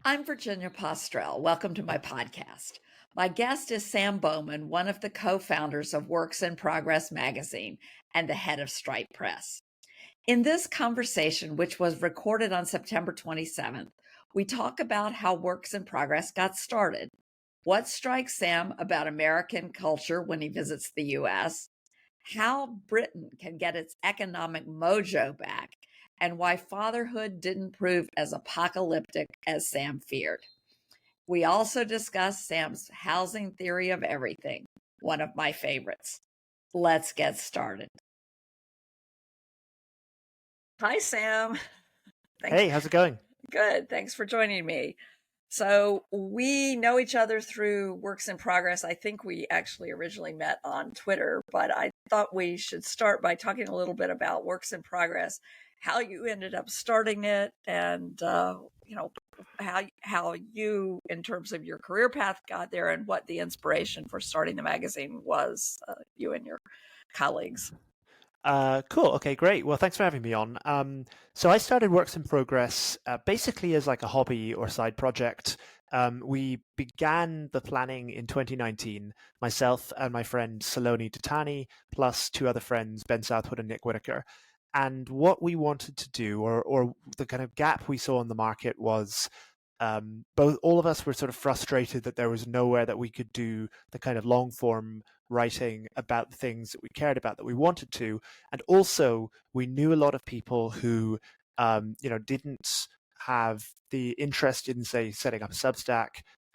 I'm Virginia Postrel. Welcome to my podcast. My guest is Sam Bowman, one of the co-founders of Works in Progress magazine and the head of Stripe Press. In this conversation, which was recorded on September 27th, we talk about how Works in Progress got started, what strikes Sam about American culture when he visits the US, how Britain can get its economic mojo back, and why fatherhood didn't prove as apocalyptic as Sam feared. We also discuss Sam's housing theory of everything, one of my favorites. Let's get started. Hi, Sam. Thanks. Hey, how's it going? Good. Thanks for joining me. So we know each other through Works in Progress. I think we actually originally met on Twitter, but I thought we should start by talking a little bit about Works in Progress, how you ended up starting it, and how you, in terms of your career path, got there, and what the inspiration for starting the magazine was. You and your colleagues. Cool. Okay, great. Well, thanks for having me on. So I started Works in Progress basically as like a hobby or side project. We began the planning in 2019, myself and my friend Saloni Tatani, plus two other friends, Ben Southwood and Nick Whitaker. And what we wanted to do, or the kind of gap we saw in the market was all of us were sort of frustrated that there was nowhere that we could do the kind of long form writing about the things that we cared about that we wanted to, and also we knew a lot of people who didn't have the interest in, say, setting up a Substack.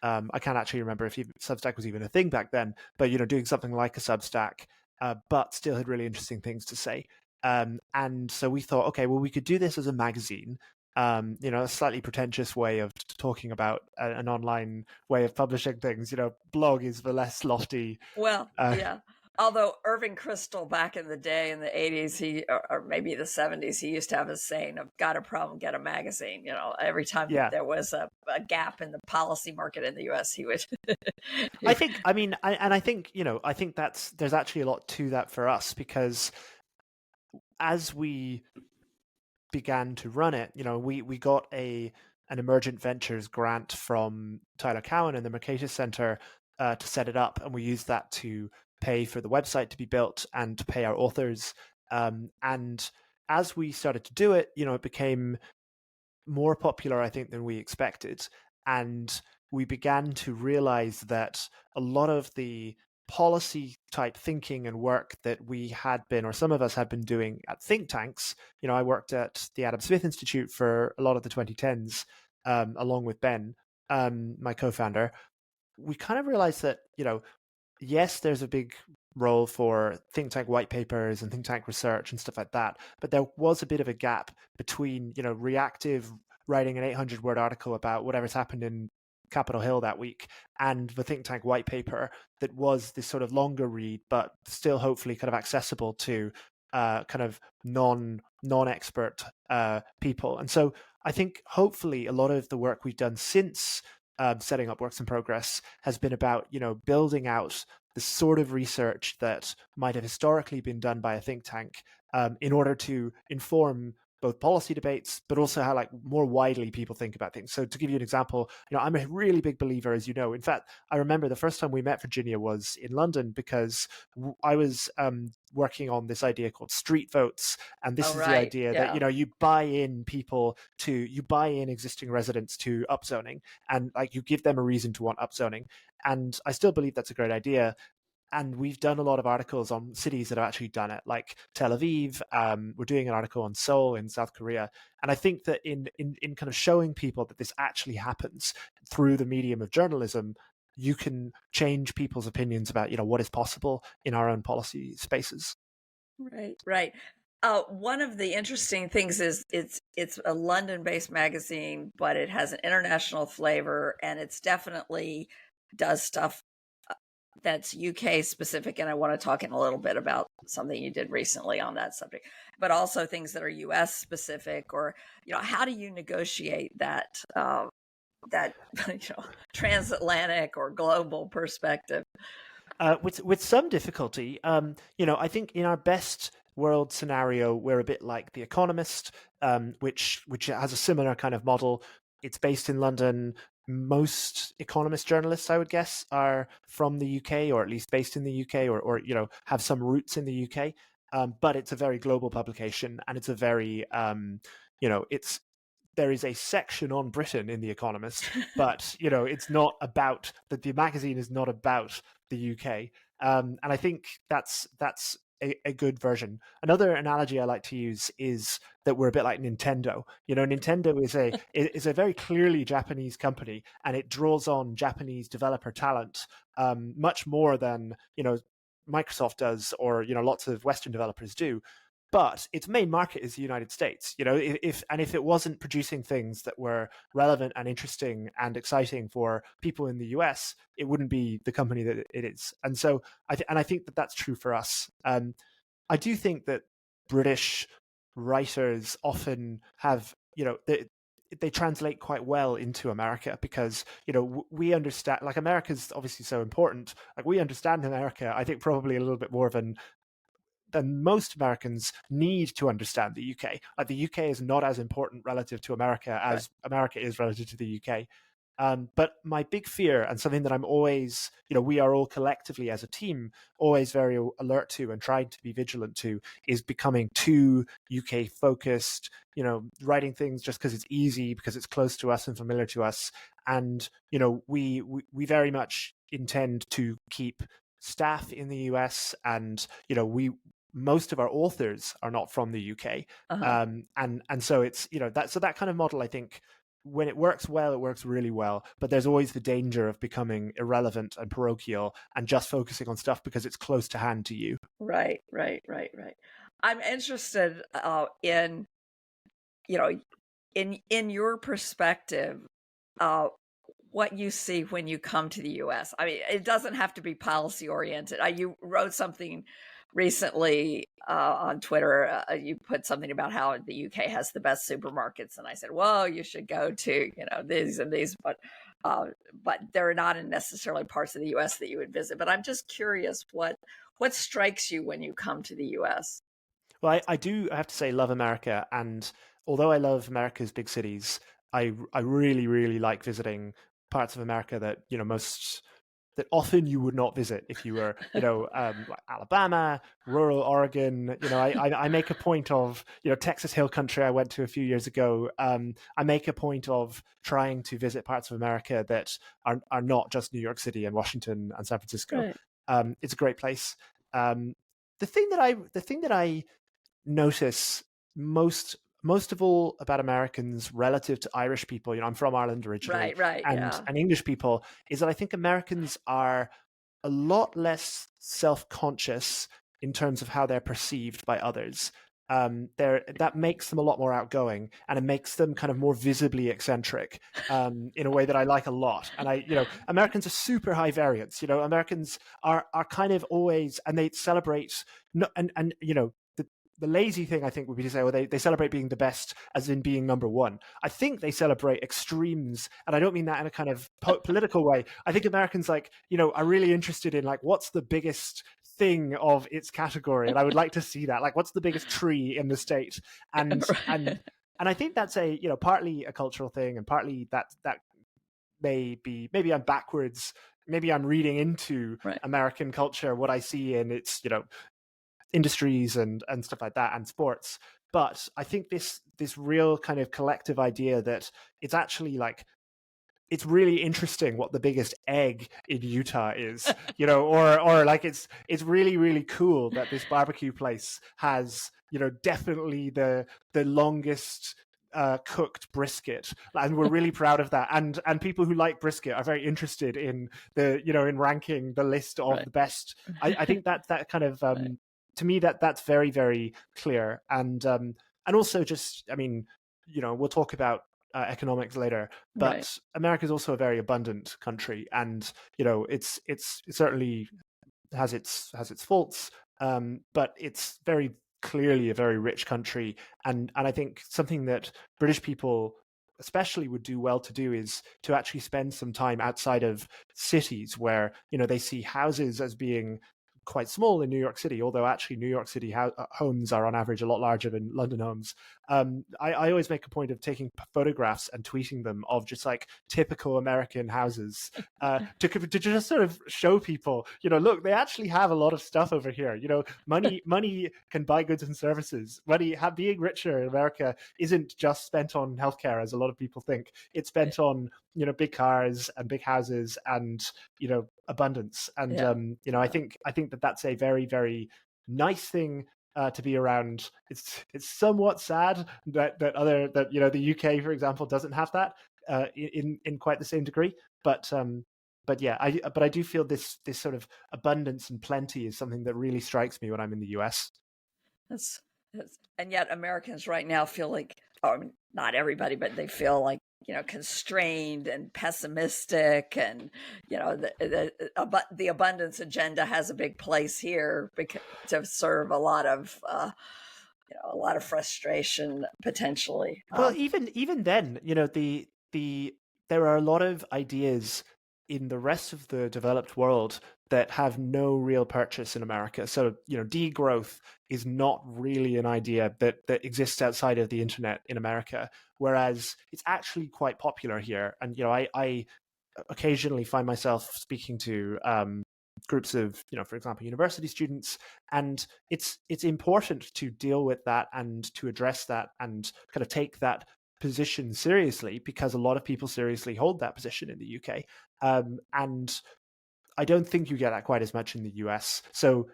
I can't actually remember if Substack was even a thing back then, but doing something like a Substack, but still had really interesting things to say. And so we thought, okay, well, we could do this as a magazine. A slightly pretentious way of talking about an online way of publishing things. Blog is the less lofty. Well, yeah. Although Irving Kristol back in the day in the 80s, or maybe the 70s, he used to have a saying of "got a problem, get a magazine." Every time there was a gap in the policy market in the US, he would. I think there's actually a lot to that for us, because as we began to run it, we got an emergent ventures grant from Tyler Cowen and the Mercatus Center to set it up, and we used that to pay for the website to be built and to pay our authors. And as we started to do it, it became more popular, I think, than we expected, and we began to realize that a lot of the policy type thinking and work that we had been, or some of us had been doing at think tanks. I worked at the Adam Smith Institute for a lot of the 2010s, along with Ben, my co-founder. We kind of realized that, yes, there's a big role for think tank white papers and think tank research and stuff like that, but there was a bit of a gap between, reactive writing an 800-word article about whatever's happened in Capitol Hill that week and the think tank white paper that was this sort of longer read, but still hopefully kind of accessible to kind of non-expert people. And so I think hopefully a lot of the work we've done since setting up Works in Progress has been about, building out the sort of research that might have historically been done by a think tank in order to inform both policy debates, but also how more widely people think about things. So to give you an example, I'm a really big believer, as you know. In fact, I remember the first time we met Virginia was in London, because I was working on this idea called street votes. And this is the idea that, you buy in existing residents to upzoning, and you give them a reason to want upzoning. And I still believe that's a great idea. And we've done a lot of articles on cities that have actually done it, like Tel Aviv. We're doing an article on Seoul in South Korea. And I think that in kind of showing people that this actually happens through the medium of journalism, you can change people's opinions about, what is possible in our own policy spaces. Right. One of the interesting things is it's a London-based magazine, but it has an international flavor, and it's definitely does stuff that's UK specific, and I want to talk in a little bit about something you did recently on that subject, but also things that are US specific, or how do you negotiate that transatlantic or global perspective? With some difficulty. I think in our best world scenario, we're a bit like The Economist, which has a similar kind of model. It's based in London. Most economist journalists, I would guess, are from the UK, or at least based in the UK, or have some roots in the UK. But it's a very global publication, and it's a very it's there is a section on Britain in The Economist, but it's not about that. The magazine is not about the UK, and I think that's a good version. Another analogy I like to use is that we're a bit like Nintendo. Nintendo is a very clearly Japanese company, and it draws on Japanese developer talent much more than Microsoft does, or lots of Western developers do. But its main market is the United States. If it wasn't producing things that were relevant and interesting and exciting for people in the US, it wouldn't be the company that it is. And so I think that that's true for us. I do think that British writers often have, they translate quite well into America, because we understand, like, America's obviously so important. Like, we understand America, I think, probably a little bit more than most Americans need to understand the UK. Like, the UK is not as important relative to America as America is relative to the UK. But my big fear, and something that I'm always, we are all collectively as a team always very alert to and trying to be vigilant to, is becoming too UK focused, writing things just because it's easy, because it's close to us and familiar to us. And, we very much intend to keep staff in the US, and, most of our authors are not from the UK. And so it's, that kind of model, I think, when it works well, it works really well. But there's always the danger of becoming irrelevant and parochial and just focusing on stuff because it's close to hand to you. Right. I'm interested in, in your perspective, what you see when you come to the US. I mean, it doesn't have to be policy oriented. You wrote something recently on Twitter. You put something about how the UK has the best supermarkets, and I said, well, you should go to these and these, but they're not in necessarily parts of the US that you would visit. But I'm just curious what strikes you when you come to the US. Well, I have to say, love America, and although I love America's big cities, I really, really like visiting parts of America that that often you would not visit if you were, like Alabama, rural Oregon. I make a point of, Texas Hill Country I went to a few years ago. I make a point of trying to visit parts of America that are not just New York City and Washington and San Francisco. Right. It's a great place. The thing that I notice most of all about Americans relative to Irish people, I'm from Ireland originally, Right, and English people, is that I think Americans are a lot less self-conscious in terms of how they're perceived by others. That makes them a lot more outgoing, and it makes them kind of more visibly eccentric in a way that I like a lot. And Americans are super high variance. Americans are kind of always, and they celebrate, and the lazy thing, I think, would be to say, well, they celebrate being the best as in being number one. I think they celebrate extremes, and I don't mean that in a kind of political way. I think Americans, like, are really interested in, like, what's the biggest thing of its category, and I would like to see that. Like, what's the biggest tree in the state? And right. and I think that's a partly a cultural thing, and partly that maybe I'm backwards. Maybe I'm reading into American culture what I see in its industries and stuff like that, and sports. But I think this real kind of collective idea that it's actually, like, it's really interesting what the biggest egg in Utah is, or like it's really, really cool that this barbecue place has, definitely the longest cooked brisket, and we're really proud of that. And people who like brisket are very interested in in ranking the list of the best. I think that kind of to me, that's very, very clear. And also, just, I mean, we'll talk about economics later, but America is also a very abundant country, and it certainly has its faults, but it's very clearly a very rich country. And I think something that British people especially would do well to do is to actually spend some time outside of cities, where they see houses as being quite small in New York City, although actually New York City homes are on average a lot larger than London homes. I always make a point of taking photographs and tweeting them of just like typical American houses to just sort of show people, look, they actually have a lot of stuff over here. Money can buy goods and services. Being richer in America isn't just spent on healthcare, as a lot of people think. It's spent on big cars and big houses and abundance. And I think that that's a very, very nice thing to be around. It's somewhat sad that the UK, for example, doesn't have that in quite the same degree. But yeah, I do feel this sort of abundance and plenty is something that really strikes me when I'm in the US. And yet Americans right now feel like, I mean, not everybody, but they feel like, constrained and pessimistic, and the abundance agenda has a big place here to serve a lot of frustration potentially. Well, even then, there are a lot of ideas in the rest of the developed world that have no real purchase in America. So, degrowth is not really an idea that exists outside of the internet in America, whereas it's actually quite popular here. And, I occasionally find myself speaking to groups of, for example, university students, and it's important to deal with that and to address that and kind of take that position seriously, because a lot of people seriously hold that position in the UK. And I don't think you get that quite as much in the US. So,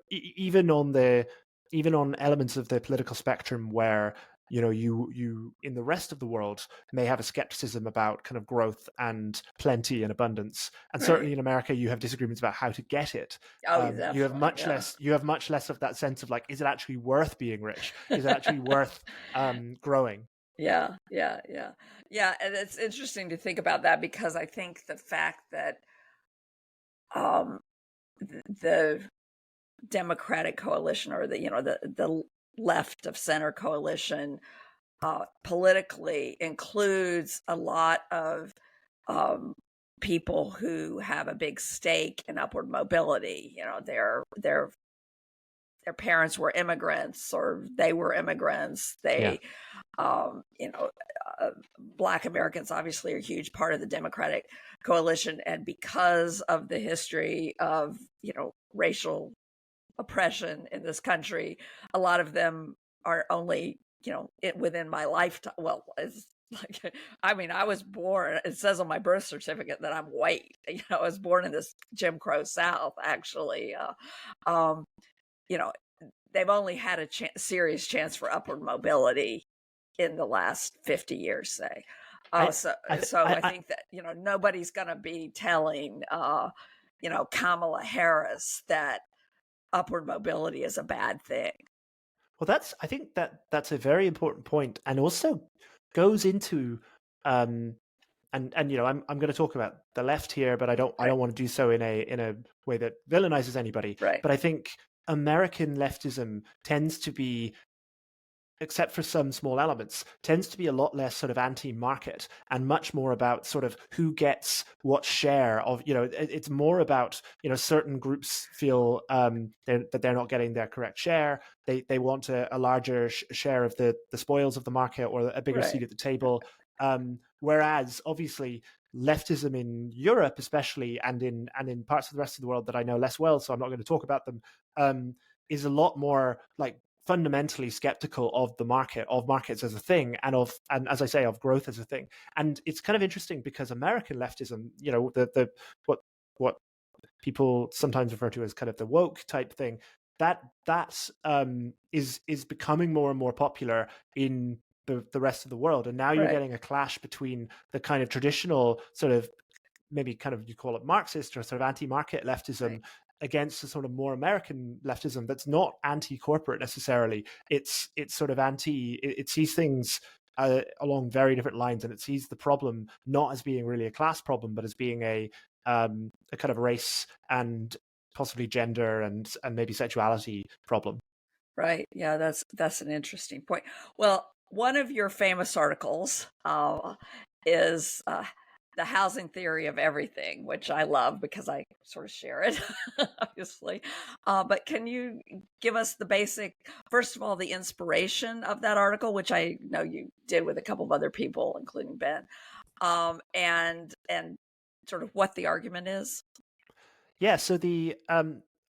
even on elements of the political spectrum where, you in the rest of the world may have a skepticism about kind of growth and plenty and abundance, and certainly in America you have disagreements about how to get it. You have much less of that sense of like, is it actually worth being rich? Is it actually worth growing? Yeah. And it's interesting to think about that, because I think the fact that the Democratic coalition, or the left of center coalition, politically includes a lot of people who have a big stake in upward mobility. Their parents were immigrants, or they were immigrants. Black Americans obviously are a huge part of the Democratic coalition, and because of the history of racial oppression in this country, a lot of them are only within my lifetime. Well, it's like, I mean, I was born, it says on my birth certificate that I'm white. I was born in this Jim Crow South, actually. They've only had a serious chance for upward mobility in the last 50 years, say. I think that, nobody's going to be telling, Kamala Harris that upward mobility is a bad thing. Well, I think that's a very important point, and also goes into, I'm going to talk about the left here, but I don't want to do so in a way that villainizes anybody. Right. But I think American leftism tends to be, except for some small elements, tends to be a lot less sort of anti-market and much more about sort of who gets what share of, it's more about, certain groups feel that they're not getting their correct share. They want a larger share of the spoils of the market, or a bigger seat at the table. Whereas obviously leftism in Europe, especially, and in parts of the rest of the world that I know less well, so I'm not going to talk about them, is a lot more like fundamentally skeptical of the market, of markets as a thing, and as I say, of growth as a thing. And it's kind of interesting because American leftism, the what people sometimes refer to as kind of the woke type thing, that is becoming more and more popular in the rest of the world. And now you're getting a clash between the kind of traditional sort of, maybe kind of, you call it Marxist or sort of anti-market leftism, against the sort of more American leftism that's not anti-corporate necessarily. It's sort of it sees things along very different lines, and it sees the problem not as being really a class problem, but as being a kind of race and possibly gender and maybe sexuality problem. Right. Yeah, that's an interesting point. Well, one of your famous articles is the housing theory of everything, which I love because I sort of share it, obviously. But can you give us the basic, first of all, the inspiration of that article, which I know you did with a couple of other people, including Ben, and sort of what the argument is? Yeah, so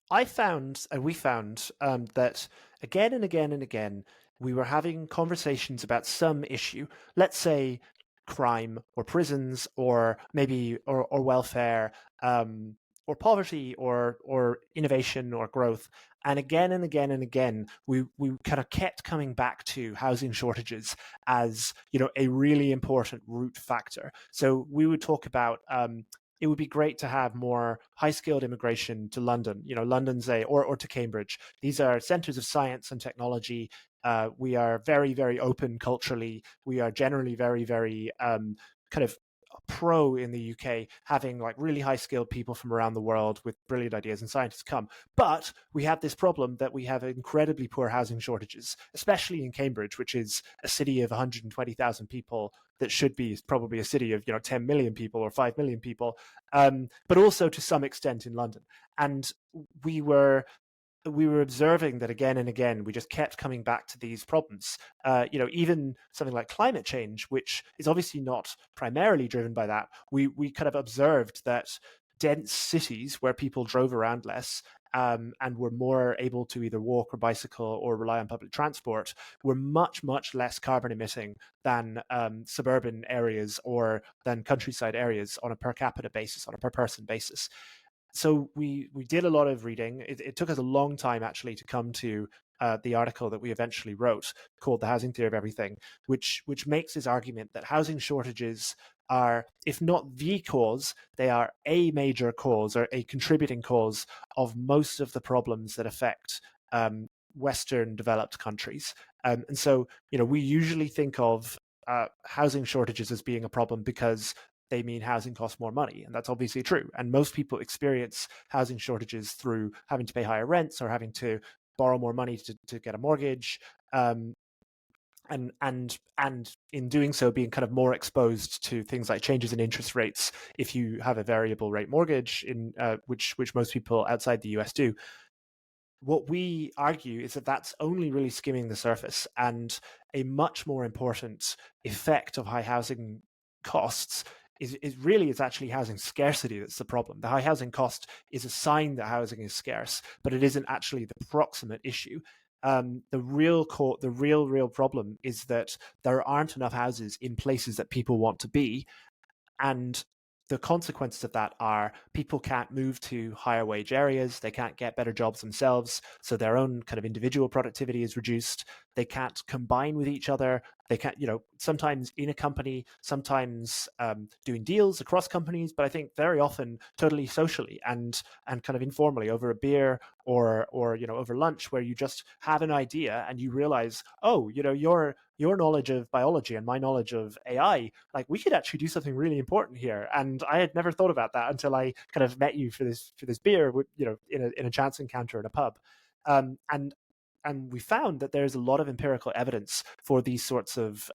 I found and we found that again and again and again we were having conversations about some issue. Let's say crime or prisons or maybe or welfare, or poverty or innovation or growth. And again and again and again, we kind of kept coming back to housing shortages as, you know, a really important root factor. So we would talk about it would be great to have more high-skilled immigration to London. You know, London's or to Cambridge. These are centers of science and technology. We are very, very open culturally. We are generally very, very kind of pro in the UK, having like really high-skilled people from around the world with brilliant ideas and scientists come. But we have this problem that we have incredibly poor housing shortages, especially in Cambridge, which is a city of 120,000 people that should be probably a city of 10 million people or 5 million people, but also to some extent in London. And we were observing that again and again, we just kept coming back to these problems. Even something like climate change, which is obviously not primarily driven by that, we kind of observed that dense cities where people drove around less, and were more able to either walk or bicycle or rely on public transport, were much, much less carbon emitting than suburban areas or than countryside areas on a per capita basis, on a per person basis. So we did a lot of reading. It took us a long time actually to come to the article that we eventually wrote called "The Housing Theory of Everything," which makes this argument that housing shortages are, if not the cause, they are a major cause or a contributing cause of most of the problems that affect Western developed countries. And so, we usually think of housing shortages as being a problem because they mean housing costs more money. And that's obviously true. And most people experience housing shortages through having to pay higher rents or having to borrow more money to get a mortgage. And in doing so, being kind of more exposed to things like changes in interest rates if you have a variable rate mortgage, in which most people outside the US do. What we argue is that that's only really skimming the surface, and a much more important effect of high housing costs is really it's actually housing scarcity that's the problem. The high housing cost is a sign that housing is scarce, but it isn't actually the proximate issue. The real problem is that there aren't enough houses in places that people want to be, and the consequences of that are people can't move to higher wage areas. They can't get better jobs themselves. So their own kind of individual productivity is reduced. They can't combine with each other. They can't, sometimes in a company, sometimes doing deals across companies, but I think very often totally socially and kind of informally over a beer or over lunch, where you just have an idea and you realize, oh, your knowledge of biology and my knowledge of AI, like we could actually do something really important here. And I had never thought about that until I kind of met you for this beer, in a chance encounter in a pub. And we found that there's a lot of empirical evidence for these sorts of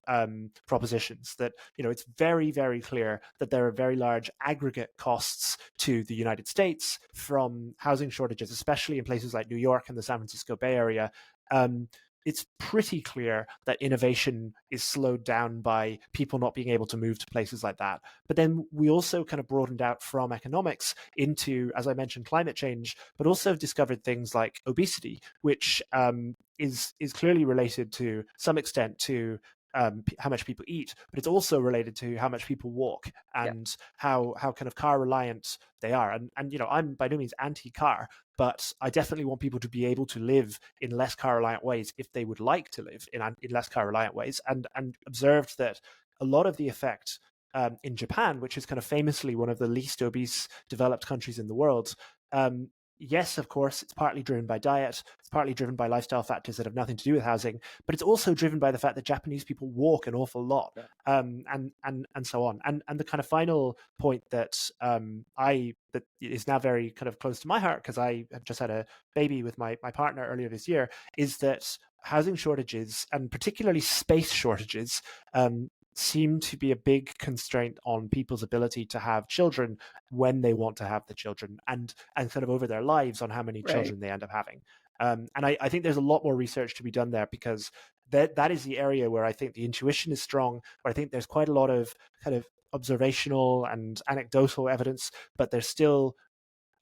propositions, that it's very, very clear that there are very large aggregate costs to the United States from housing shortages, especially in places like New York and the San Francisco Bay Area. It's pretty clear that innovation is slowed down by people not being able to move to places like that. But then we also kind of broadened out from economics into, as I mentioned, climate change, but also discovered things like obesity, which is clearly related to some extent to how much people eat, but it's also related to how much people walk and how kind of car reliant they are. And I'm by no means anti-car, but I definitely want people to be able to live in less car reliant ways if they would like to live in less car reliant ways. And observed that a lot of the effect in Japan, which is kind of famously one of the least obese developed countries in the world, yes, of course, it's partly driven by diet, it's partly driven by lifestyle factors that have nothing to do with housing, but it's also driven by the fact that Japanese people walk an awful lot, and so on. And the kind of final point that that is now very kind of close to my heart, because I have just had a baby with my partner earlier this year, is that housing shortages, and particularly space shortages, seem to be a big constraint on people's ability to have children when they want to have the children, and kind of over their lives on how many Right. children they end up having. And I think there's a lot more research to be done there, because that is the area where I think the intuition is strong, where I think there's quite a lot of kind of observational and anecdotal evidence, but there's still,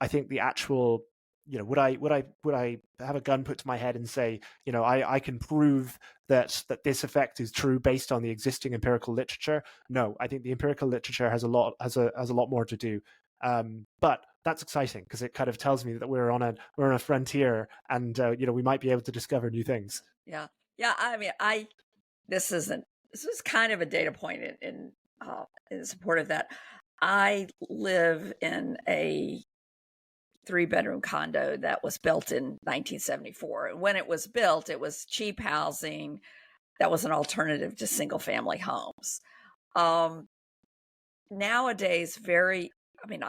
I think, the actual, would I have a gun put to my head and say, I can prove that this effect is true based on the existing empirical literature? No, I think the empirical literature has a lot more to do. But that's exciting, because it kind of tells me that we're on a frontier, and we might be able to discover new things. Yeah. Yeah. I mean, this is kind of a data point in support of that. I live in a 3-bedroom condo that was built in 1974. And when it was built, it was cheap housing that was an alternative to single family homes. Nowadays, I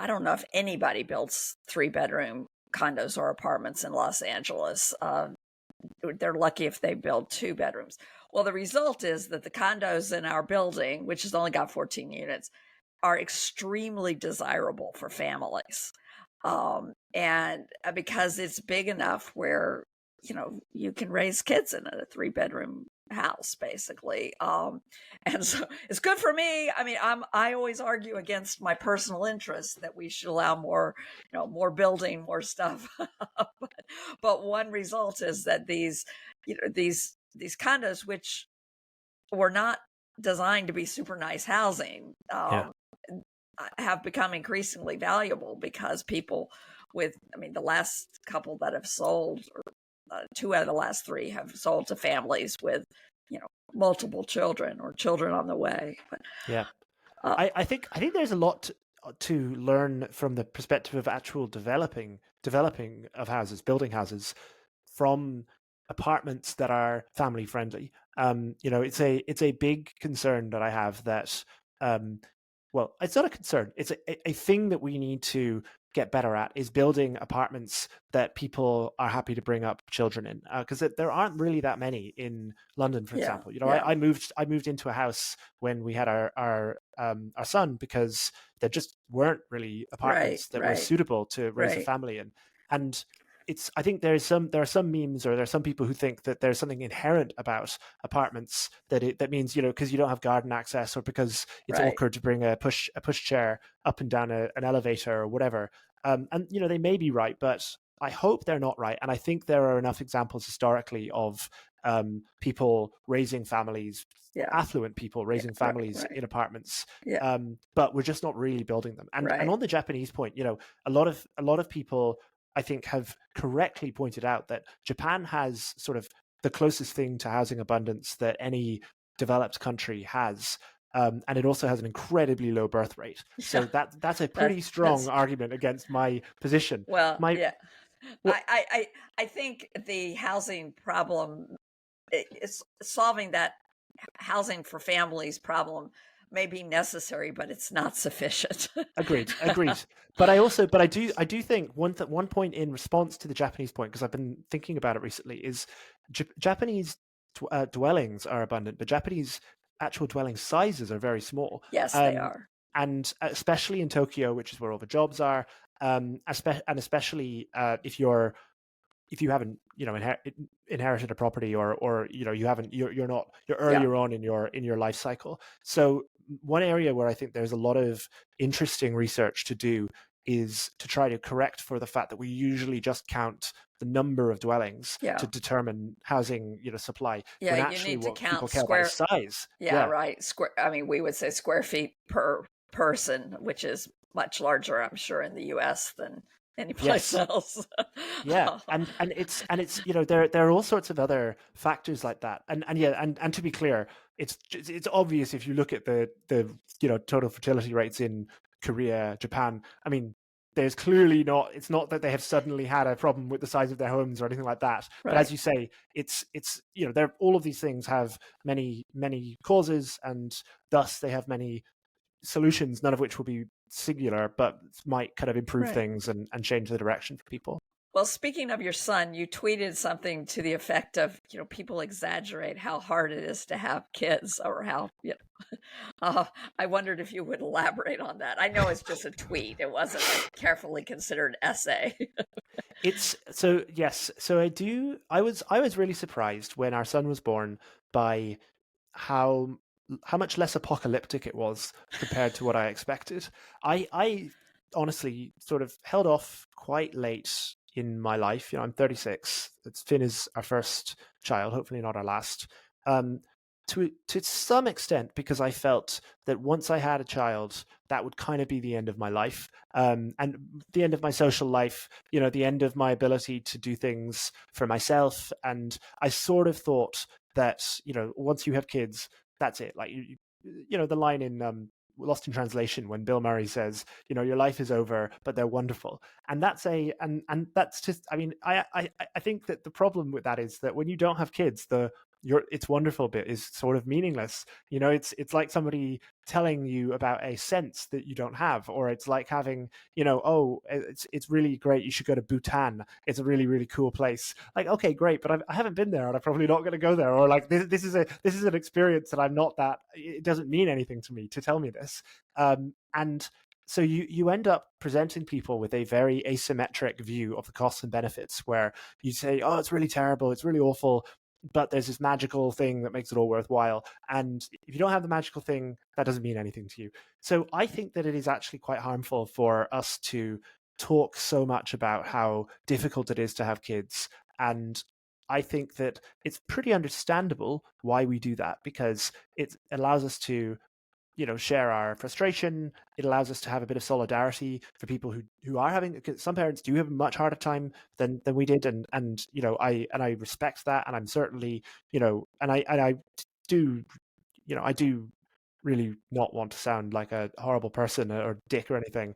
don't know if anybody builds 3-bedroom condos or apartments in Los Angeles. They're lucky if they build 2 bedrooms. Well, the result is that the condos in our building, which has only got 14 units, are extremely desirable for families. And because it's big enough where, you can raise kids in a 3-bedroom house, basically. And so it's good for me. I mean, I always argue against my personal interest that we should allow more, more building, more stuff. but one result is that these condos, which were not designed to be super nice housing, Yeah. have become increasingly valuable because people the last couple that have sold, or 2 out of the last 3 have sold to families with, multiple children or children on the way. But Yeah. I think there's a lot to learn from the perspective of actual developing of houses, building houses from apartments that are family friendly. It's a big concern that I have that, well, it's not a concern. It's a thing that we need to get better at, is building apartments that people are happy to bring up children in, because there aren't really that many in London, for yeah, example. yeah, I moved into a house when we had our son, because there just weren't really right, apartments that were right, suitable to raise a right, family in. And I think there are some memes, or there are some people who think that there's something inherent about apartments, that means, because you don't have garden access, or because it's right. awkward to bring a push chair up and down an elevator or whatever. And they may be right, but I hope they're not right. And I think there are enough examples historically of people raising families, Yeah, affluent people yeah, raising right, families right. in apartments. Yeah, But we're just not really building them. And right. on the Japanese point, a lot of people, I think, have correctly pointed out that Japan has sort of the closest thing to housing abundance that any developed country has. And it also has an incredibly low birth rate. Yeah, So that's a pretty strong that's argument against my position. well, My yeah. what I think the housing problem, it's solving that housing for families problem may be necessary, but it's not sufficient. Agreed, agreed. But I do think one point in response to the Japanese point, because I've been thinking about it recently, is Japanese dwellings are abundant, but Japanese actual dwelling sizes are very small. Yes, they Um, are. and especially in Tokyo, which is where all the jobs are, and especially if you haven't inherited a property, or you haven't you're Yeah, earlier on in your life cycle. So one area where I think there's a lot of interesting research to do is to try to correct for the fact that we usually just count the number of dwellings yeah, to determine housing supply, yeah. when You actually need to what people count care about is square. size. Yeah, Yeah. right. Square. I mean, we would say square feet per person, which is much larger, I'm sure, in the U.S. than anyplace Yes. else. Yeah, and it's there are all sorts of other factors like that, and yeah, and to be clear, it's obvious if you look at the total fertility rates in Korea, Japan. I mean, there's clearly not. It's not that they have suddenly had a problem with the size of their homes or anything like that. But Right, as you say, it's there, all of these things have many causes, and thus they have many solutions, none of which will be singular, but might kind of improve right. things and change the direction for people. Well, speaking of your son, you tweeted something to the effect of, people exaggerate how hard it is to have kids, or how, I wondered if you would elaborate on that. I know it's just a tweet. It wasn't a carefully considered essay. It's so yes. So I was really surprised when our son was born by how how much less apocalyptic it was compared to what I expected. I honestly sort of held off quite late in my life. I'm 36. Finn is our first child, hopefully not our last. Um, to some extent, because I felt that once I had a child, that would kind of be the end of my life, and the end of my social life. The end of my ability to do things for myself. And I sort of thought that once you have kids, that's it. Like the line in Lost in Translation when Bill Murray says, your life is over, but they're wonderful. And that's just, I mean, I think that the problem with that is that when you don't have kids, it's wonderful bit is sort of meaningless. It's like somebody telling you about a sense that you don't have, or it's like having, oh, it's really great, you should go to Bhutan, it's a really, really cool place. Like, okay, great, but I haven't been there, and I'm probably not going to go there. Or like, this is an experience that I'm not that, it doesn't mean anything to me to tell me this. And so you end up presenting people with a very asymmetric view of the costs and benefits, where you say, oh, it's really terrible, it's really awful, but there's this magical thing that makes it all worthwhile. And if you don't have the magical thing, that doesn't mean anything to you. So I think that it is actually quite harmful for us to talk so much about how difficult it is to have kids. And I think that it's pretty understandable why we do that, because it allows us to share our frustration. It allows us to have a bit of solidarity for people who are having, because some parents do have a much harder time than we did, and I respect that, and I'm certainly and I do I do really not want to sound like a horrible person or dick or anything.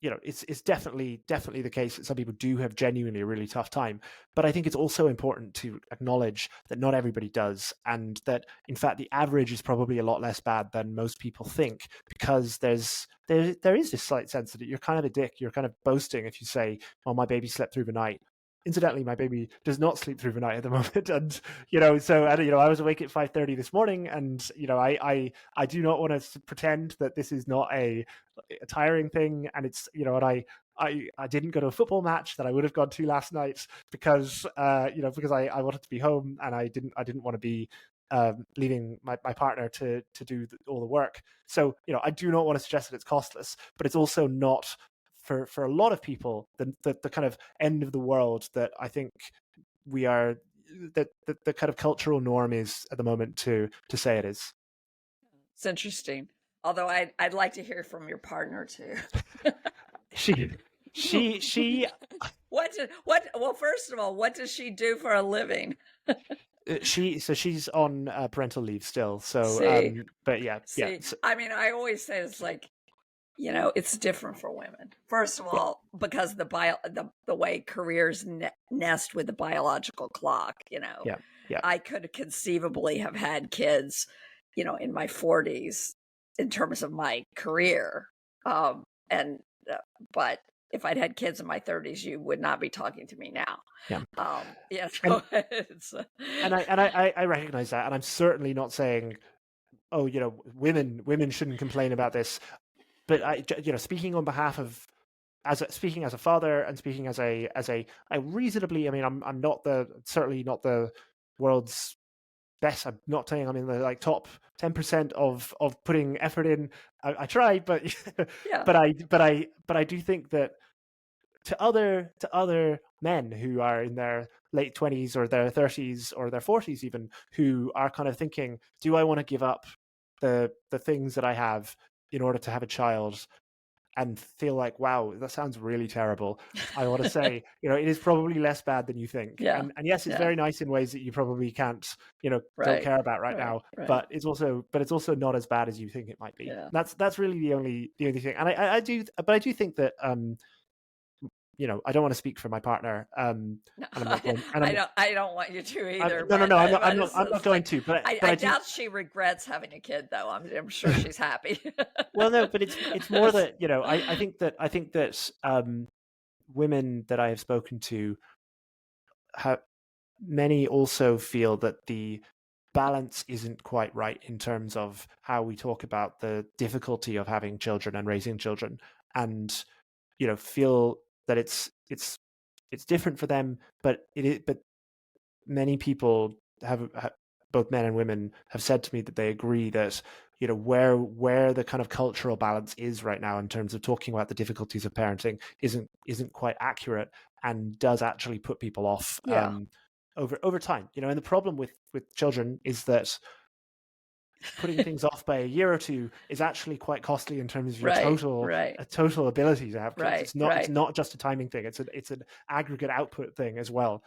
It's definitely the case that some people do have genuinely a really tough time, but I think it's also important to acknowledge that not everybody does, and that in fact the average is probably a lot less bad than most people think, because there is this slight sense that you're kind of a dick, you're kind of boasting if you say, "Oh, my baby slept through the night." Incidentally, my baby does not sleep through the night at the moment, and so I was awake at 5:30 this morning, and I do not want to pretend that this is not a tiring thing, and it's and I didn't go to a football match that I would have gone to last night because because I wanted to be home, and I didn't want to be leaving my partner to do all the work. So I do not want to suggest that it's costless, but it's also not for a lot of people the kind of end of the world that I think we are, that the kind of cultural norm is at the moment to say it is. It's interesting. Although I'd like to hear from your partner too. she Well, first of all, what does she do for a living? she's on parental leave still. So but yeah. So, I mean, I always say it's like, it's different for women. First of all, because the way careers nest with the biological clock, yeah. I could conceivably have had kids, in my 40s in terms of my career. And but if I'd had kids in my 30s, you would not be talking to me now. Yeah. So and I recognize that, and I'm certainly not saying, oh, women shouldn't complain about this. But I, speaking on behalf of, speaking as a father, and speaking as a I reasonably, I mean, I'm certainly not the world's best. I'm not saying I'm in the like top 10% of putting effort in. I try, but yeah. but I do think that to other men who are in their late 20s or their 30s or their 40s even, who are kind of thinking, do I want to give up the things that I have in order to have a child, and feel like, wow, that sounds really terrible. I want to say, it is probably less bad than you think. Yeah. And yes, it's very nice in ways that you probably can't, don't care about right now. Right. But it's also not as bad as you think it might be. Yeah. That's really the only thing. And I do think that I don't want to speak for my partner. No, I don't want you to either. No, I'm not going to. But I doubt she regrets having a kid, though. I'm sure she's happy. Well, no, but it's more that I think that women that I have spoken to, many also feel that the balance isn't quite right in terms of how we talk about the difficulty of having children and raising children, and feel that it's different for them, but many people have both men and women have said to me that they agree that where the kind of cultural balance is right now in terms of talking about the difficulties of parenting isn't quite accurate, and does actually put people off over time. And the problem with children is that putting things off by a year or two is actually quite costly in terms of your total ability to have kids. It's not just a timing thing. It's an aggregate output thing as well.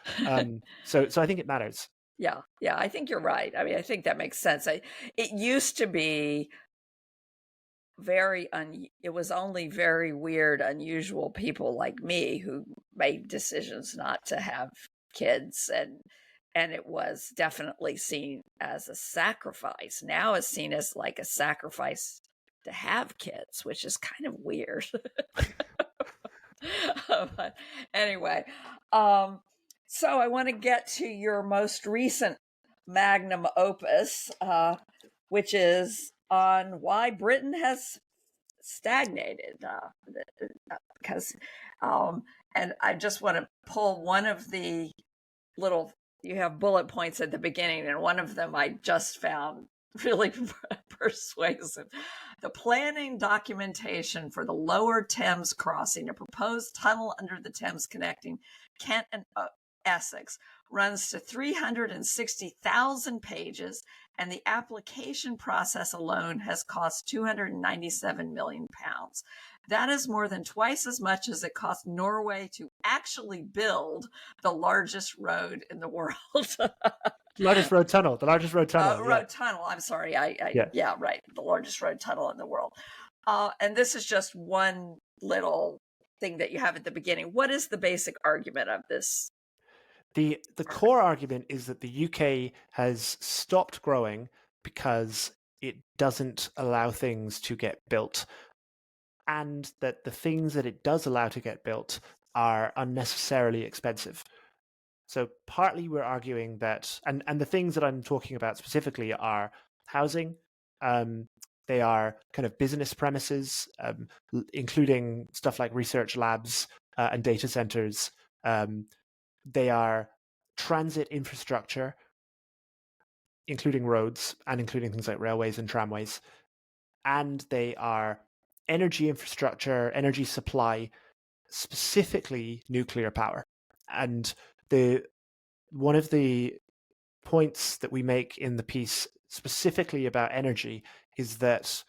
So I think it matters. Yeah, I think you're right. I mean, I think that makes sense. It used to be it was only very weird, unusual people like me who made decisions not to have kids, and it was definitely seen as a sacrifice. Now it's seen as like a sacrifice to have kids, which is kind of weird. But anyway, so I want to get to your most recent magnum opus, which is on why Britain has stagnated. Because, and I just want to pull one of the you have bullet points at the beginning, and one of them I just found really persuasive. The planning documentation for the Lower Thames crossing, a proposed tunnel under the Thames connecting Kent and Essex, runs to 360,000 pages, and the application process alone has cost £297 million. That is more than twice as much as it cost Norway to actually build the largest road in the world. largest road tunnel. The largest road tunnel. Road tunnel. I'm sorry. Yeah, right. The largest road tunnel in the world. And this is just one little thing that you have at the beginning. What is the basic argument of this? The core argument is that the UK has stopped growing because it doesn't allow things to get built, and that the things that it does allow to get built are unnecessarily expensive. So partly we're arguing that, and the things that I'm talking about specifically are housing. They are kind of business premises, including stuff like research labs and data centers. They are transit infrastructure, including roads and including things like railways and tramways. And they are energy infrastructure, energy supply, specifically nuclear power. And one of the points that we make in the piece specifically about energy is that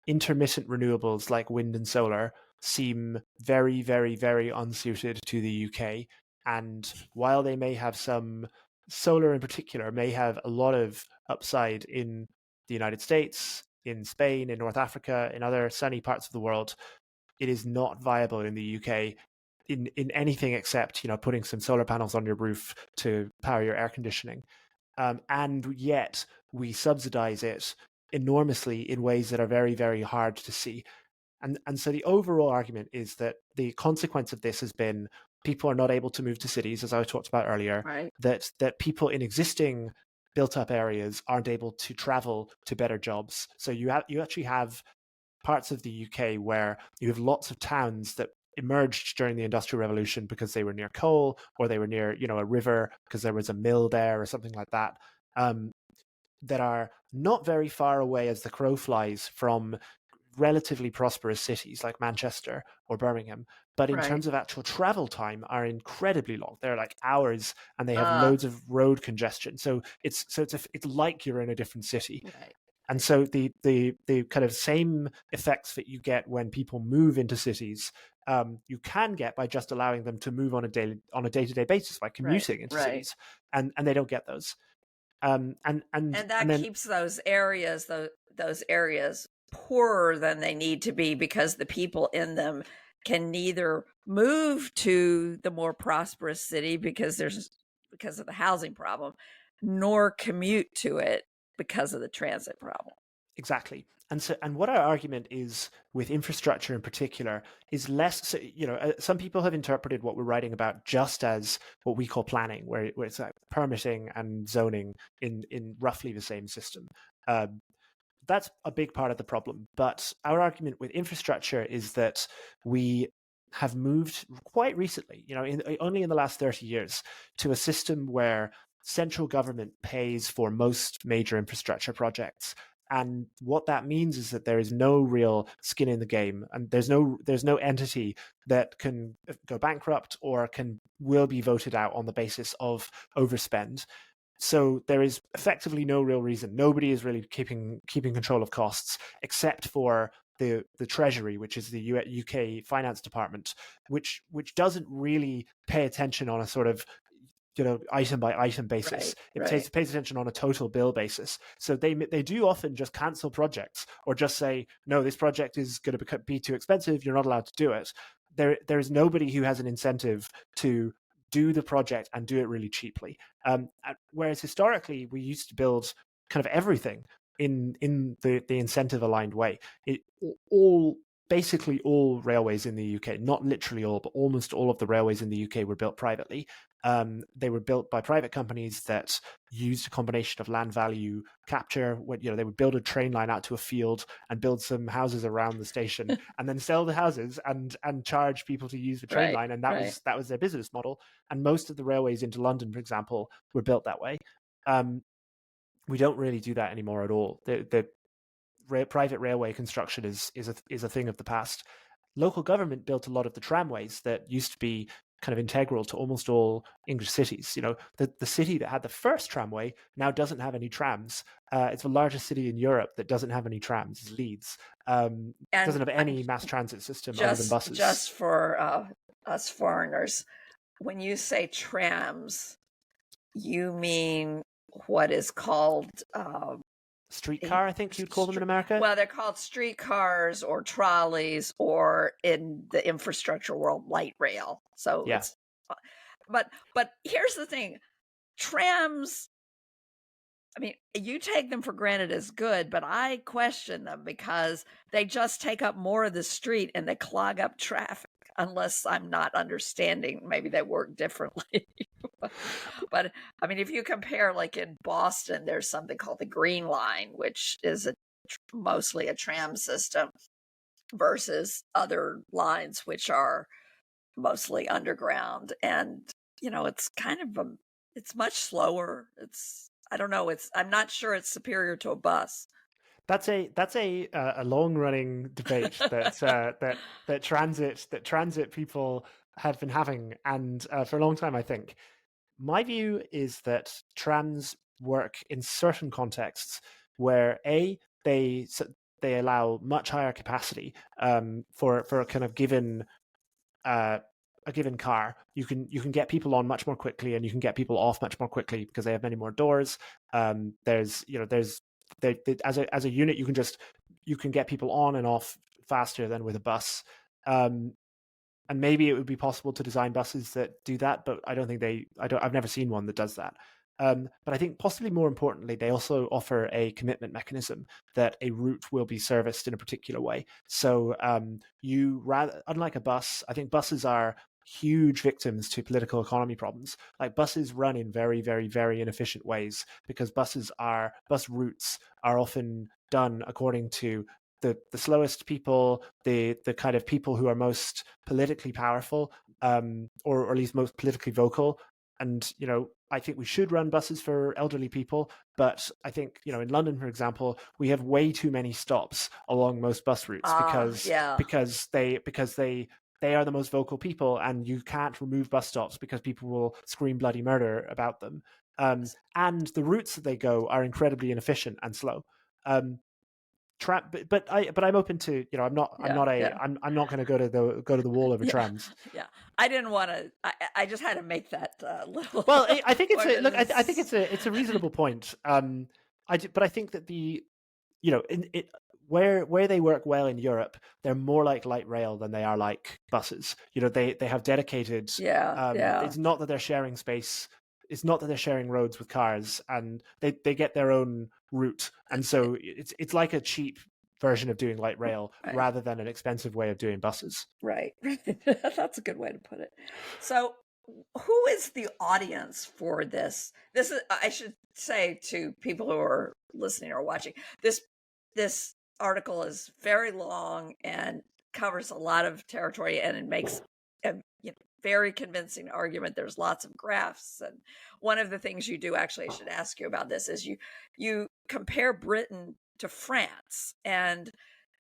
intermittent renewables like wind and solar seem very, very, very unsuited to the UK. And while they may have some, solar in particular may have a lot of upside in the United States, in Spain, in North Africa, in other sunny parts of the world, it is not viable in the UK in anything except putting some solar panels on your roof to power your air conditioning. And yet we subsidize it enormously in ways that are very, very hard to see. And so the overall argument is that the consequence of this has been people are not able to move to cities, as I talked about earlier, right. that people in existing built up areas aren't able to travel to better jobs. So you actually have parts of the UK where you have lots of towns that emerged during the Industrial Revolution because they were near coal, or they were near a river because there was a mill there or something like that, that are not very far away as the crow flies from relatively prosperous cities like Manchester or Birmingham, but in terms of actual travel time are incredibly long. They're like hours, and they have loads of road congestion. So it's like you're in a different city. Right. And so the kind of same effects that you get when people move into cities, you can get by just allowing them to move on a day-to-day basis by commuting into cities, and they don't get those. And that keeps those areas poorer than they need to be, because the people in them can neither move to the more prosperous city because of the housing problem, nor commute to it because of the transit problem. Exactly. And what our argument is with infrastructure in particular is less. So, some people have interpreted what we're writing about just as what we call planning, where it's like permitting and zoning in roughly the same system. That's a big part of the problem. But our argument with infrastructure is that we have moved quite recently, only in the last 30 years, to a system where central government pays for most major infrastructure projects. And what that means is that there is no real skin in the game, and there's no entity that can go bankrupt or will be voted out on the basis of overspend. So there is effectively no real reason. Nobody is really keeping control of costs, except for the Treasury, which is the UK Finance Department, which doesn't really pay attention on a sort of item by item basis. It pays attention on a total bill basis. So they do often just cancel projects or just say, no, this project is going to be too expensive. You're not allowed to do it. There is nobody who has an incentive to do the project and do it really cheaply. Whereas historically, we used to build kind of everything in the incentive aligned way. Basically all railways in the UK, not literally all, but almost all of the railways in the UK were built privately. They were built by private companies that used a combination of land value capture. They would build a train line out to a field and build some houses around the station, and then sell the houses and charge people to use the train line. And that was their business model. And most of the railways into London, for example, were built that way. We don't really do that anymore at all. The private railway construction is a thing of the past. Local government built a lot of the tramways that used to be kind of integral to almost all English cities. The city that had the first tramway now doesn't have any trams. It's the largest city in Europe that doesn't have any trams. It's Leeds. Doesn't have any mass transit system other than buses. Just for us foreigners, when you say trams, you mean what is called streetcar, I think you'd call them in America. Well, they're called streetcars or trolleys, or in the infrastructure world, light rail. So yeah. But here's the thing. Trams, I mean, you take them for granted as good, but I question them because they just take up more of the street and they clog up traffic, unless I'm not understanding. Maybe they work differently. But I mean, if you compare, like in Boston, there's something called the Green Line, which is mostly a tram system, versus other lines which are mostly underground. And, it's kind of it's much slower. I don't know. I'm not sure it's superior to a bus. That's a long running debate that transit people have been having, and for a long time, I think. My view is that trams work in certain contexts where they allow much higher capacity for a kind of given a given car. You can get people on much more quickly, and you can get people off much more quickly because they have many more doors. As a unit, you can get people on and off faster than with a bus. And maybe it would be possible to design buses that do that, but I don't think I've never seen one that does that. But I think possibly more importantly, they also offer a commitment mechanism that a route will be serviced in a particular way. So unlike a bus, I think buses are huge victims to political economy problems. Like, buses run in very, very, very inefficient ways because bus routes are often done according to the slowest people, the kind of people who are most politically powerful, or at least most politically vocal. And, I think we should run buses for elderly people, but I think, in London, for example, we have way too many stops along most bus routes because they are the most vocal people, and you can't remove bus stops because people will scream bloody murder about them. And the routes that they go are incredibly inefficient and slow. But I'm open to, I'm not going to go to the wall over trams. Yeah, I didn't want to. I just had to make that little. Well, I think I think it's a reasonable point. But I think that where they work well in Europe, they're more like light rail than they are like buses. They have dedicated. It's not that they're sharing space. It's not that they're sharing roads with cars, and they get their own route, and so it's like a cheap version of doing light rail Right. rather than an expensive way of doing buses. Right. That's a good way to put it. So, who is the audience for this? This is, I should say to people who are listening or watching, this article is very long and covers a lot of territory, and it makes a very convincing argument. There's lots of graphs, and one of the things you do, actually, I should ask you about this, is you compare Britain to France, and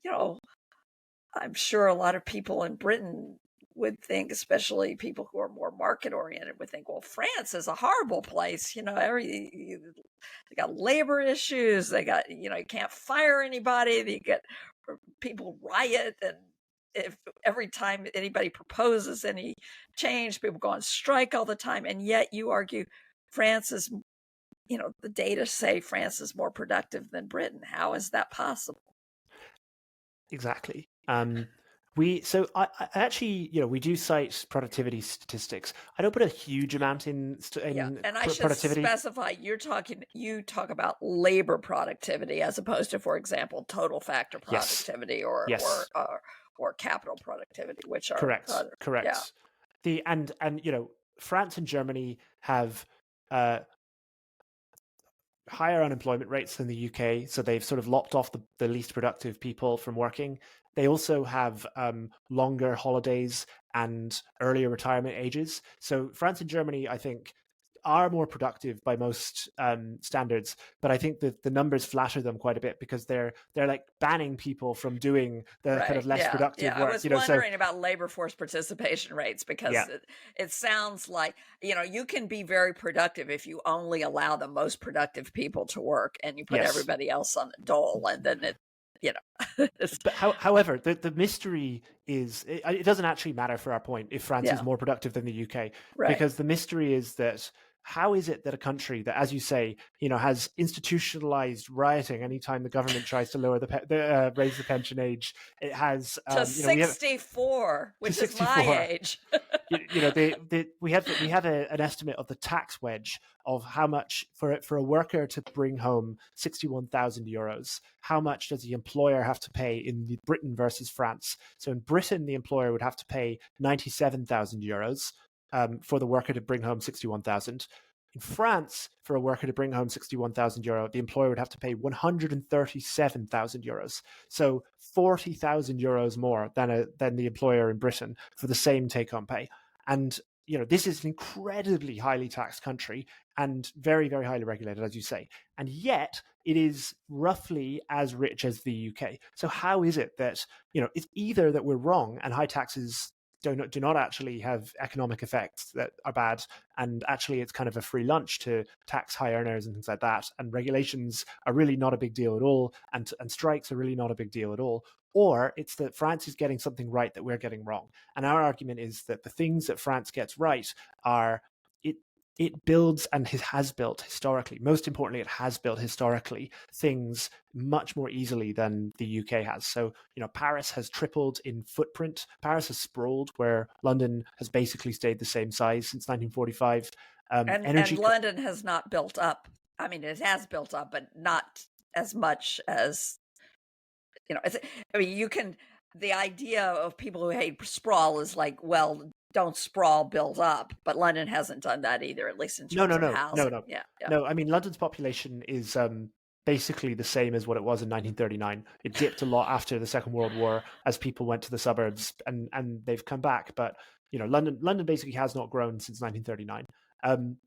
I'm sure a lot of people in Britain would think, especially people who are more market oriented, would think, well, France is a horrible place. They got labor issues. They got, you can't fire anybody. They get people riot. And if every time anybody proposes any change, people go on strike all the time. And yet you argue France is, the data say France is more productive than Britain. How is that possible? Exactly. I actually, we do cite productivity statistics. I don't put a huge amount in and I should productivity. specify, you talk about labor productivity as opposed to, for example, total factor productivity or capital productivity, which are correct. Yeah. And France and Germany have higher unemployment rates than the UK, so they've sort of lopped off the least productive people from working. They also have longer holidays and earlier retirement ages. So France and Germany, I think, are more productive by most standards, but I think that the numbers flatter them quite a bit because they're like banning people from doing the kind of less productive work. I was wondering about labor force participation rates because it sounds like you can be very productive if you only allow the most productive people to work and you put everybody else on the dole, and then it. But however, the mystery is it doesn't actually matter for our point if France is more productive than the UK, because the mystery is that how is it that a country that, as you say, has institutionalized rioting anytime the government tries to lower raise the pension age, it has to 64, which is my age. We have an estimate of the tax wedge of how much for a worker to bring home 61,000 euros. How much does the employer have to pay in Britain versus France? So in Britain, the employer would have to pay 97,000 euros for the worker to bring home 61,000. In France, for a worker to bring home 61,000 euro, the employer would have to pay 137,000 euros. So 40,000 euros more than the employer in Britain for the same take-home pay. And this is an incredibly highly taxed country and very, very highly regulated, as you say. And yet it is roughly as rich as the UK. So how is it that, it's either that we're wrong and high taxes do not actually have economic effects that are bad, and actually it's kind of a free lunch to tax high earners and things like that, and regulations are really not a big deal at all, and strikes are really not a big deal at all, or it's that France is getting something right that we're getting wrong. And our argument is that the things that France gets right are it builds and has built historically. Most importantly, it has built historically things much more easily than the UK has. So, Paris has tripled in footprint. Paris has sprawled where London has basically stayed the same size since 1945. And London has not built up. I mean, it has built up, but not as much as, the idea of people who hate sprawl is like, well, don't sprawl, build up. But London hasn't done that either, at least in terms of housing. No. No, I mean, London's population is basically the same as what it was in 1939. It dipped a lot after the Second World War as people went to the suburbs, and they've come back. But, London basically has not grown since 1939.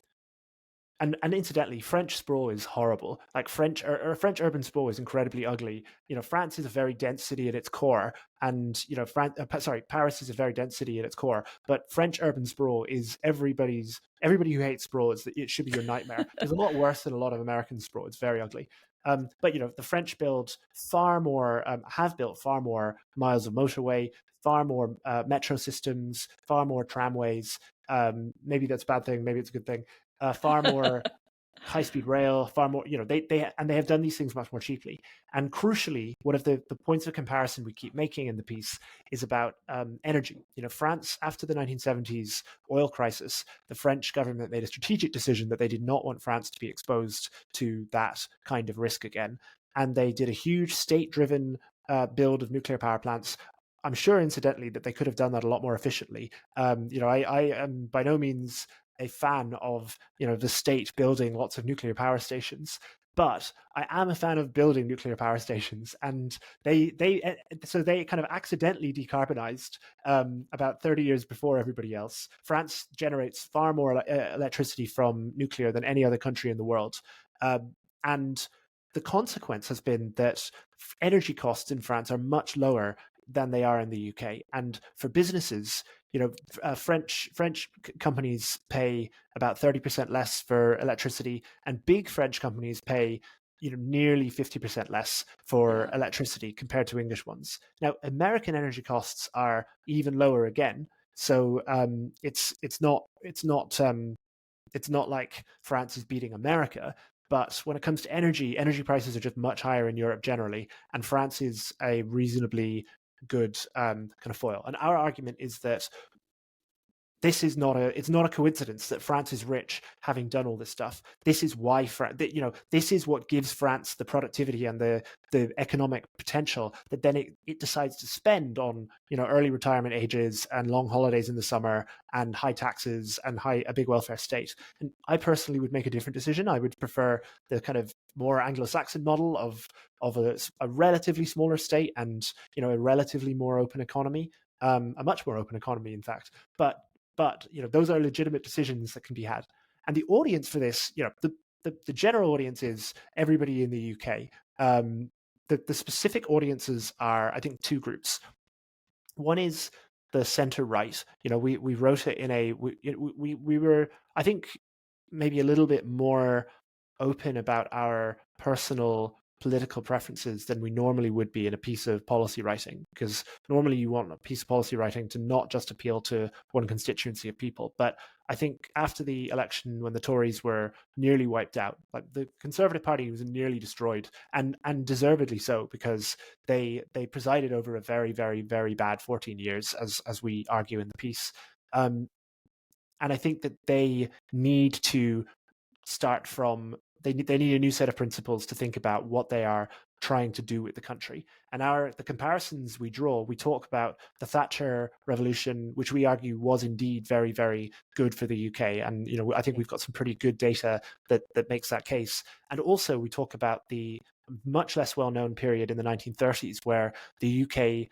And incidentally, French sprawl is horrible. Like French urban sprawl is incredibly ugly. France is a very dense city at its core, and Paris is a very dense city at its core. But French urban sprawl is everybody who hates sprawl. It should be your nightmare. It's a lot worse than a lot of American sprawl. It's very ugly. But the French have built far more miles of motorway, far more metro systems, far more tramways. Maybe that's a bad thing. Maybe it's a good thing. Far more high-speed rail, far more, they have done these things much more cheaply. And crucially, one of the points of comparison we keep making in the piece is about energy. France, after the 1970s oil crisis, the French government made a strategic decision that they did not want France to be exposed to that kind of risk again. And they did a huge state-driven build of nuclear power plants. I'm sure, incidentally, that they could have done that a lot more efficiently. I am by no means a fan of the state building lots of nuclear power stations, but I am a fan of building nuclear power stations, and they kind of accidentally decarbonized about 30 years before everybody else. France generates far more electricity from nuclear than any other country in the world, and the consequence has been that energy costs in France are much lower than they are in the UK. And for businesses, French companies pay about 30% less for electricity, and big French companies pay nearly 50% less for electricity compared to English ones. Now, American energy costs are even lower again. So it's not like France is beating America. But when it comes to energy prices are just much higher in Europe generally, and France is a reasonably good kind of foil. And our argument is that it's not a coincidence that France is rich, having done all this stuff. This is why this is what gives France the productivity and the economic potential that then it decides to spend on early retirement ages and long holidays in the summer and high taxes and a big welfare state. And I personally would make a different decision. I would prefer the kind of more Anglo-Saxon model of a relatively smaller state and a relatively more open economy, a much more open economy, in fact. But those are legitimate decisions that can be had. And the audience for this, the general audience is everybody in the UK. The specific audiences are, I think, two groups. One is the center right. We wrote it in we were, I think, maybe a little bit more open about our personal political preferences than we normally would be in a piece of policy writing, because normally you want a piece of policy writing to not just appeal to one constituency of people. But I think after the election, when the Tories were nearly wiped out, like the Conservative Party was nearly destroyed, and deservedly so, because they presided over a very, very, very bad 14 years, as we argue in the piece. And I think that they need to start from they need a new set of principles to think about what they are trying to do with the country. And the comparisons we draw, we talk about the Thatcher revolution, which we argue was indeed very, very good for the UK. And I think we've got some pretty good data that makes that case. And also we talk about the much less well-known period in the 1930s, where the UK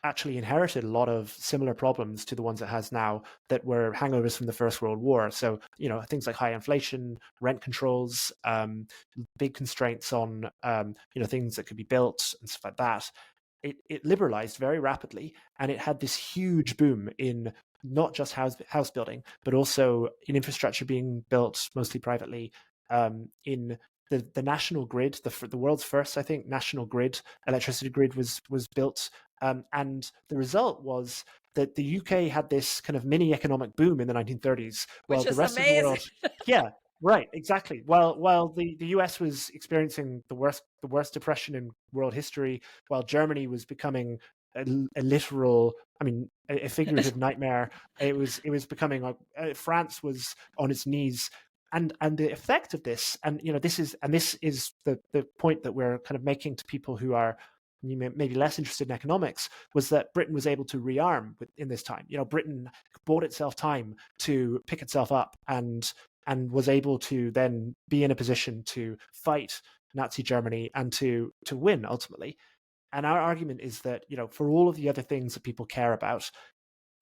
actually inherited a lot of similar problems to the ones it has now that were hangovers from the First World War. So, things like high inflation, rent controls, big constraints on, things that could be built and stuff like that. It liberalized very rapidly, and it had this huge boom in not just house building, but also in infrastructure being built mostly privately, in the national grid, the world's first, I think, national grid, electricity grid was built. And the result was that the UK had this kind of mini economic boom in the 1930s, while the rest of the world, yeah, right, exactly. While the US was experiencing the worst depression in world history, while Germany was becoming a literal, a figurative nightmare. It was becoming France was on its knees. And the effect of this, and this is the point that we're kind of making to people who are maybe less interested in economics, was that Britain was able to rearm in this time. Britain bought itself time to pick itself up and was able to then be in a position to fight Nazi Germany and to win ultimately. And our argument is that, for all of the other things that people care about,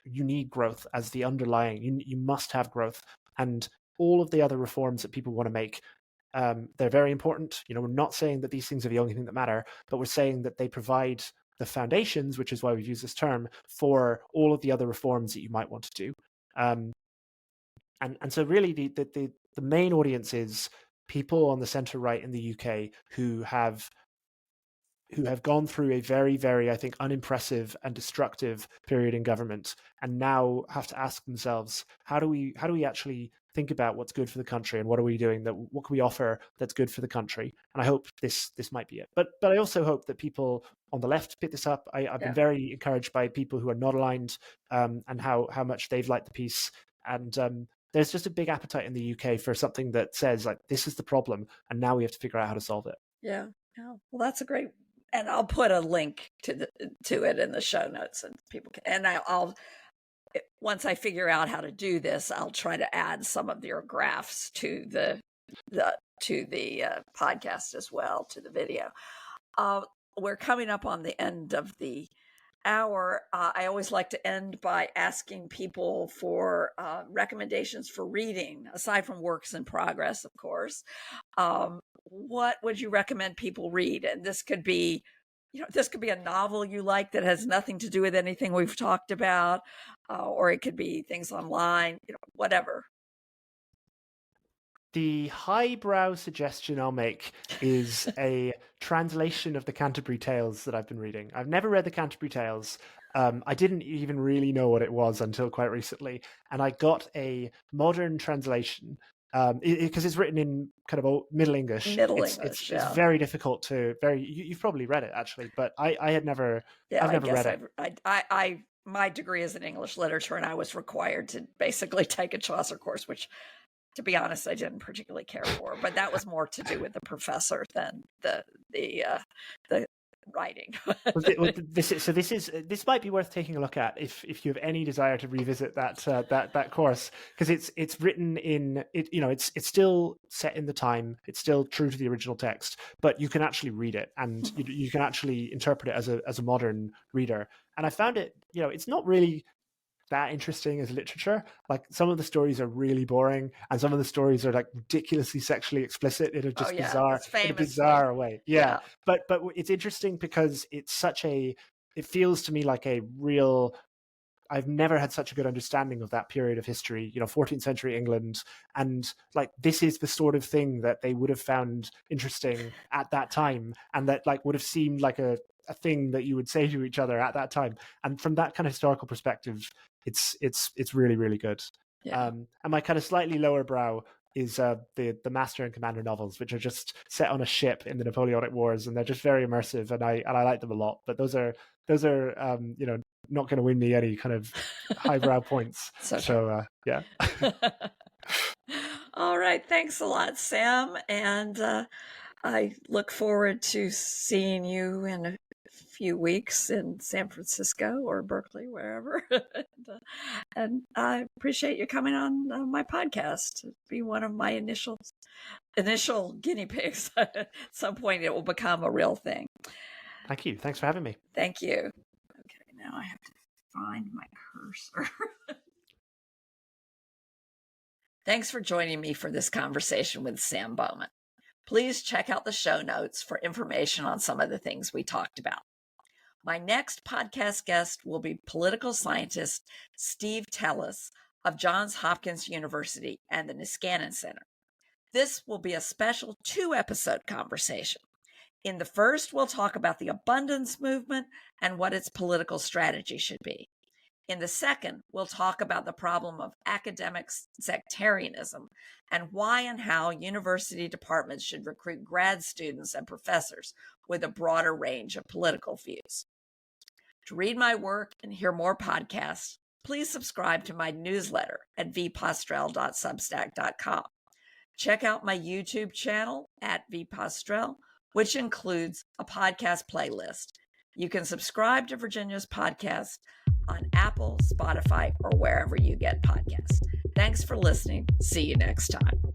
you need growth as the underlying, you must have growth. And all of the other reforms that people want to make, they're very important. We're not saying that these things are the only thing that matter, but we're saying that they provide the foundations, which is why we've used this term, for all of the other reforms that you might want to do. And so really the main audience is people on the centre right in the UK who have gone through a very, very, I think, unimpressive and destructive period in government, and now have to ask themselves, how do we actually think about what's good for the country, and what are we doing, what can we offer that's good for the country? And I hope this might be it. But I also hope that people on the left pick this up. I've been very encouraged by people who are not aligned, and how much they've liked the piece. And there's just a big appetite in the UK for something that says, like, this is the problem, and now we have to figure out how to solve it. Yeah. Well, that's a great and I'll put a link to it in the show notes, and people can. And I'll once I figure out how to do this, I'll try to add some of your graphs to the podcast as well, to the video. We're coming up on the end of the hour. I always like to end by asking people for recommendations for reading, aside from works in progress, of course. What would you recommend people read? And this could be, this could be a novel you like that has nothing to do with anything we've talked about, or it could be things online, whatever. The highbrow suggestion I'll make is a translation of the Canterbury Tales that I've been reading. I've never read the Canterbury Tales. I didn't even really know what it was until quite recently, and I got a modern translation because it's written in kind of old Middle English. It's very difficult to You've probably read it actually, but I had never. Yeah, I've never read it. My degree is in English literature, and I was required to basically take a Chaucer course, which, to be honest, I didn't particularly care for, but that was more to do with the professor than the writing. This might be worth taking a look at if you have any desire to revisit that course, because it's written in it. It's still set in the time. It's still true to the original text, but you can actually read it, and you can actually interpret it as a modern reader. And I found it. It's not really that interesting as literature. Like, some of the stories are really boring, and some of the stories are like ridiculously sexually explicit in a just bizarre way. Yeah. But it's interesting because it's it feels to me like a real. I've never had such a good understanding of that period of history, 14th century England. And like, this is the sort of thing that they would have found interesting at that time, and that like would have seemed like a thing that you would say to each other at that time. And from that kind of historical perspective, it's really, really good. Yeah. And my kind of slightly lower brow is the Master and Commander novels, which are just set on a ship in the Napoleonic Wars, and they're just very immersive, and I like them a lot. But those are not going to win me any kind of highbrow points. So yeah. All right, thanks a lot, Sam, and I look forward to seeing you in a few weeks in San Francisco or Berkeley, wherever. And I appreciate you coming on my podcast to be one of my initial guinea pigs. At some point, it will become a real thing. Thank you. Thanks for having me. Thank you. Okay, now I have to find my cursor. Thanks for joining me for this conversation with Sam Bowman. Please check out the show notes for information on some of the things we talked about. My next podcast guest will be political scientist Steve Tellis of Johns Hopkins University and the Niskanen Center. This will be a special 2-episode conversation. In the first, we'll talk about the abundance movement and what its political strategy should be. In the second, we'll talk about the problem of academic sectarianism and why and how university departments should recruit grad students and professors with a broader range of political views. To read my work and hear more podcasts, please subscribe to my newsletter at vpostrel.substack.com. Check out my YouTube channel at vpostrel, which includes a podcast playlist. You can subscribe to Virginia's podcast on Apple, Spotify, or wherever you get podcasts. Thanks for listening. See you next time.